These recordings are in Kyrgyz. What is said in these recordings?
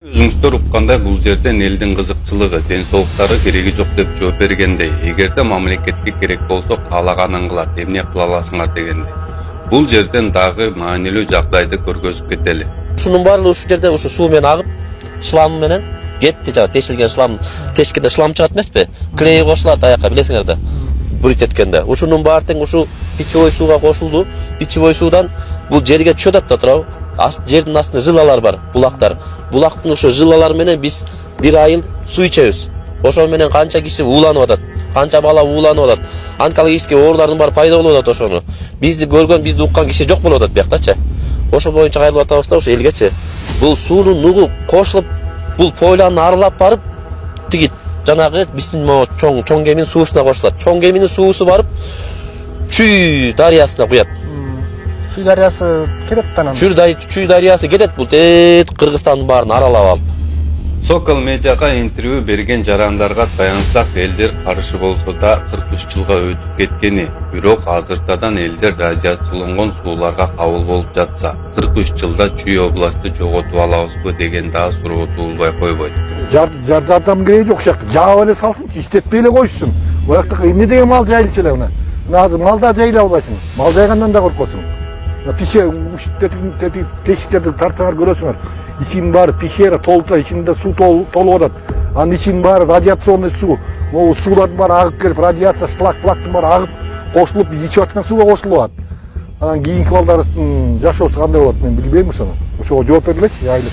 Өзүңүздөр уккандай бул жерден элдин кызыкчылыгы, ден соолуктары кереги жок деп жооп бергендей, эгерде мамлекетке керек болсо каалаганын кылат, эмне кыла аласыңар дегендей. Бул жерден дагы маанилүү жагдайды көргөзүп кетели. Ушунун баардыгы ушул жерде ушу суу менен агып, шлам менен кетти, жана тешилген шлам, тешкенде шлам чыгат эмеспи? Клей кошулат аяка, билесиңер да. Бурит эткенде. Ушунун баары тең ушу питьевой сууга кошулду. Питьевой суудан бул жерге түшүп атат да туурабы? Жердин астында жылалар бар, булактар. Булактын ошо жылалары менен биз бир айыл суу ичебиз. Ошо менен канча киши ууланып атат, канча бала ууланып атат. Онкологический оорулардын баары пайда болуп атат ошону. Бизди көргөн, бизди уккан киши жок болуп атат бияктачы. Ошо боюнча кайрылып атабыз да ошо элгечи. Бул суунун нугу кошулуп, бул пойланы аралап барып, тиги жанагы биздин чоң кеминин суусуна кошулат. Чоң кеминин суусу барып Чүй дарыясына куят. Чүй дарыясы кетет анан. Чүй дарыясы кетет, бул тет Кыргызстандын баарын аралап алып. Сокол медиага интервью берген жарандарга таянсак, элдер каршы болсо да 43 жылга өтүп кеткени, бирок азыртадан элдер радиацияланган сууларга кабыл болуп жатса, 43 жылда Чүй областы жоготуп алабызбы деген дагы суроо туулбай койбойт. Жардам кереги жок, жаап эле салсынчы, иштетпей эле койсун. Оякта эмне деген мал жайылчу эле мына. Азыр малда жайыла албайсың. Мал жайгандан да коркосуң. Пише тешиктерди тартсаңар көрөсүңөр. İçin bari pişeri tolta, içinde su tolu odat. Anın için bari radyasyonlu su. O sular bari ağıp gelip radyasyon şlak bari ağıp koşulup biz içip atkan suga koşulup. Anın kiyinki balдар жашоосу кандай болот мен билбейм ошону. Ошого жооп бергилечи айылып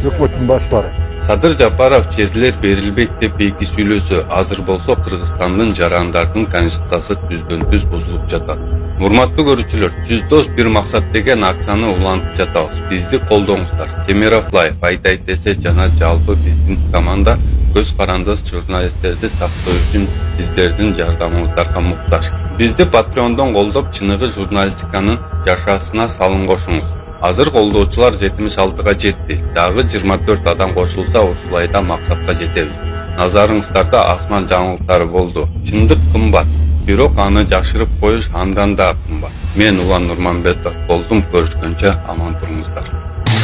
өкмөттүн башчылары. Садыр Жапаров жерлер берилбейт деп бейки сүйлөсө, азыр болсо Кыргызстандын жарандардын конституциясы түздөн-түз бузулуп жатат. Урматтуу көрүүчүлөр, жүздос бир максат деген акцияны улантып жатабыз. Бизди колдоңуздар. Темиров Лайф айтайт десе жана жалпы биздин команда көз карандыс журналисттерди сактоо үчүн сиздердин жардамыңыздарга муктаж. Бизди Patreon'дон колдоп, чыныгы журналистиканын жашаасына салым кошуңуз. Азыр колдоочулар 76га жетти. Дагы 24 адам кошулса, ушул айда максатка жетебиз. Назарыңыздарда асман жаңылыктары болду. Чындык кымбат. Бирок аны жашырып коюш андан да кымбат. Мен Улан Нурманбетов болдум, көрүшкөнчө аман туруңуздар.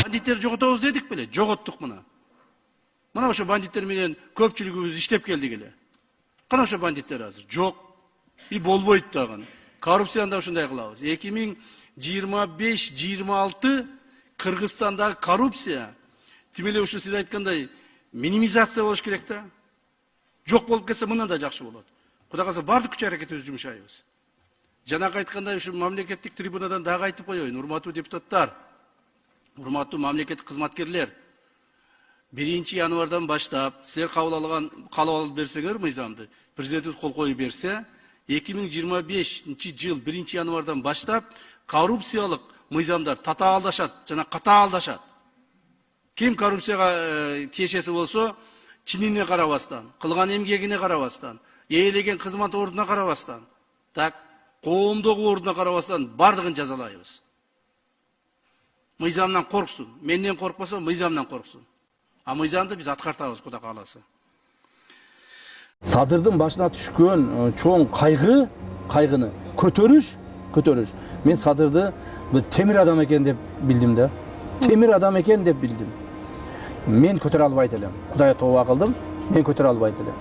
Бандиттер жоготобуз дедик беле, жоготтук мына. Мына ошо бандиттер менен көпчүлүгүбүз иштеп келдик эле. Кана ошо бандиттер азыр жок. И болбойт дагы. Коррупцияны да ушундай кылабыз. 2025-26 Кыргызстандагы коррупция тимеле ушу сиз айткандай минимизация болуш керек да. Жок болуп кетсе мындан да жакшы болот. Кудай калса бардык күч аракетибизди жумшайбыз. Жанагы айткандай ушу мамлекеттик трибунадан дагы айтып коеюн, урматтуу депутаттар, урматтуу мамлекеттик кызматкерлер. 1-январдан баштап силер кабыл алып берсеңер мыйзамды, президентибиз кол коюп берсе, 2025 жыл 1-январдан баштап коррупциялык мыйзамдар татаалдашат жана катаалдашат. Ким коррупцияга тиешеси болсо, чинине карабастан, кылган эмгегине карабастан, ээлеген кызмат ордуна карабастан, так, коомдогу ордуна карабастан бардыгын жазалайбыз. Мыйзамдан корксун, менден коркпосо мыйзамдан корксун. А мыйзамды биз аткартабыз, Кудай кааласа. Садырдын башына түшкөн чоң кайгыны көтөрүш. Мен Садырды бир темир адам экен деп билдим да. Темир адам экен деп билдим. Мен көтөрө албайт элем. Кудай тооба кылдым, мен көтөрө албайт элем.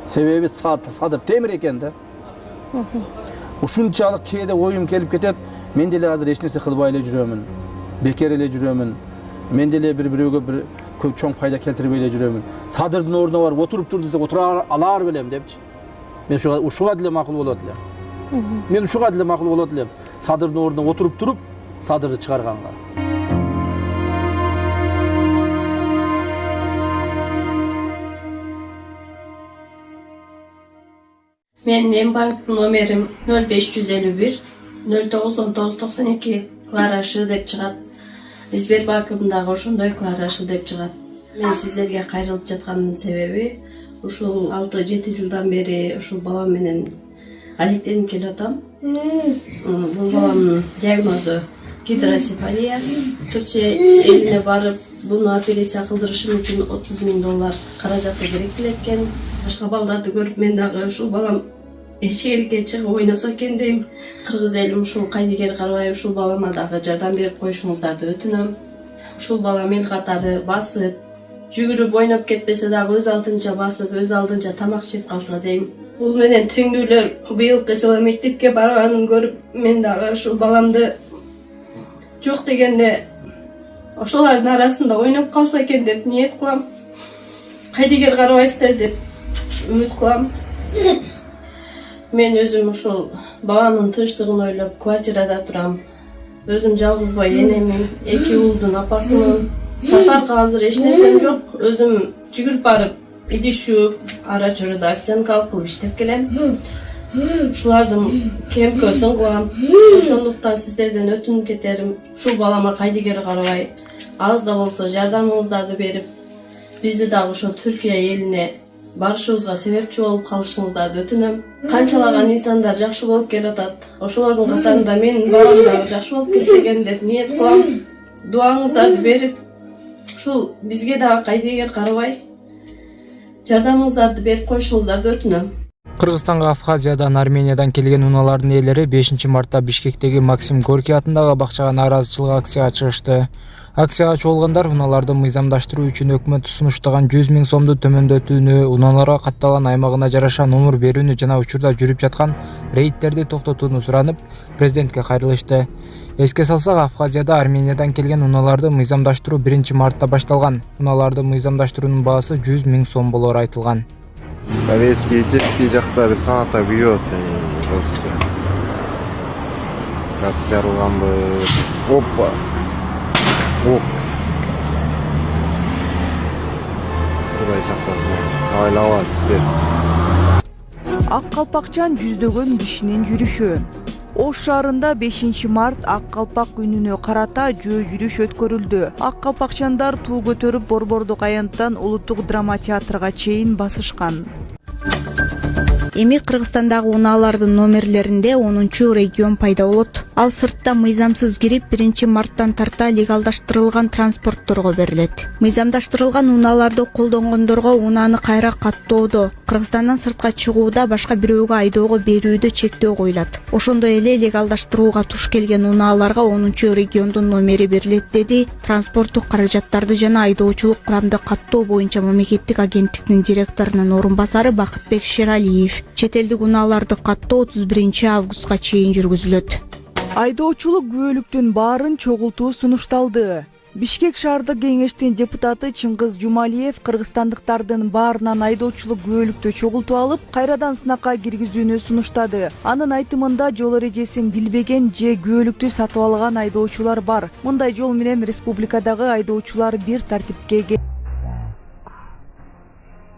Себеби Садыр темир экен да. Ушунчалык кээде оюм келип кетет, мен деле азыр эч нерсе кылбай эле жүрөмүн. Бекер эле жүрөмүн. Мен деле бирөөгө бир көп чоң пайда келтирбей эле жүрөмүн. Садырдын ордуна барып отуруп тур десе отура алар белем депчи. Мен ушуга деле макул болот элем. Садырдын ордуна отуруп туруп, Садырды чыгарганга. Менин банк номерим 0551 091992 Кларашы деп чыгат. Сбербанкым дагы ошондой Кларашы деп чыгат. Мен сиздерге кайрылып жаткандын себеби ушул 6-7 жылдан бери ушул балам менен алектенип келип атам. Бул баламдын диагнозу гидросефалия. Түркия элине барып, буну операция кылдырышым үчүн $30,000 каражаты керектелет экен. Башка балдарды көрүп мен дагы ушул балам эч элге чыгып ойносо экен дейм. Кыргыз элим ушул кайдыгер карабай ушул балама дагы жардам берип коюшуңуздарды өтүнөм. Ушул балам эл катары басып жүгүрүп ойноп кетпесе дагы өз алдынча басып, өз алдынча тамак жеп калса дейм. Бул менен теңдүүлөр быйылкы жылы мектепке барганын көрүп, мен дагы ушул баламды жок дегенде ошолордун арасында ойноп калса экен деп ниет кылам. Кайдыгер карабайсыздар деп үмүт кылам. Мен өзүм ушул баламдын тынчтыгын ойлоп квартирада турам. Өзүм жалгызбай энемин, 2 уулдун апасымын. Сапарга азыр эч нерсем жок. Өзүм жүгүрүп барып, идиш жууп, ара чоруда официанткалык кылып иштеп келем. Ушулардын кемкөсүн кылам. Ошондуктан сиздерден өтүнүп кетерим, ушул балама кайдыгер карабай, аз да болсо жардамыңыздарды берип, бизди дагы ошо Түркия элине барышыбызга себепчи болуп калышыңыздарды өтүнөм. Канчалаган инсандар жакшы болуп келатат. Ошолордун катарында менин балам дагы жакшы болуп кетсе экен деп ниет кылам. Дуаңыздарды берип, ушул бизге дагы кайдыгер карабай, жардамыңыздарды берип коюшуңуздарды өтүнөм. Кыргызстанга Абхазиядан, Армениядан келген унаалардын ээлери 5 мартта Бишкектеги Максим Горький атындагы бакчага нааразычылык акцияга чыгышты. Акцияга чогулгандар унааларды мыйзамдаштыруу үчүн өкмөт сунуштаган 100 000 сомду төмөндөтүүнү, унааларга катталган аймагына жараша номер берүүнү жана учурда жүрүп жаткан рейдтерди токтотууну суранып, президентке кайрылышты. Эске салсак, Абхазияда Армениядан келген унааларды мыйзамдаштыруу 1 мартта башталган. Унааларды мыйзамдаштыруунун баасы 100 000 сом болору айтылган. Советский, детский жакта бир саната бүйөт. Газ жарылганбы. Опа. Оп. Кудай сактасын. Айлабат. Ак калпакчан жүздөгөн кишинин жүрүшү. Ош шаарында 5 март ак калпак күнүнө карата жөө жүрүш өткөрүлдү. Ак калпакчандар туу көтөрүп Борбордук аянттан Улуттук драма театрга чейин басышкан. Эми Кыргызстандагы унаалардын номерлеринде 10-регион пайда болот. Ал сыртта мыйзамсыз кирип 1 марттан тарта легалдаштырылган транспортторго берилет. Мыйзамдаштырылган унааларды колдонгондорго унааны кайра каттоодо, Кыргызстандан сыртка чыгууда башка бирөөгө айдоого берүүдө чектөө коюлат. Ошондой эле легалдаштырууга туш келген унааларга 10-региондун номери берилет, деди транспорттук каражаттарды жана айдоочулук курамды каттоо боюнча мамлекеттик агенттиктин директорунун орун басары Бакытбек Шералиев. Чет элдик унааларды каттоо 31 августка чейин жүргүзүлөт. Айдоочулук күбөлүктүн баарын чогултуу сунушталды. Бишкек шаардык кеңештин депутаты Чыңгыз Жумалиев кыргызстандыктардын баарынан айдоочулук күбөлүктү чогултуп алып, кайрадан сынакка киргизүүнү сунуштады. Анын айтымында жол эрежесин билбеген же күбөлүктү сатып алган айдоочулар бар. Мындай жол менен республикадагы айдоочулар бир тартипке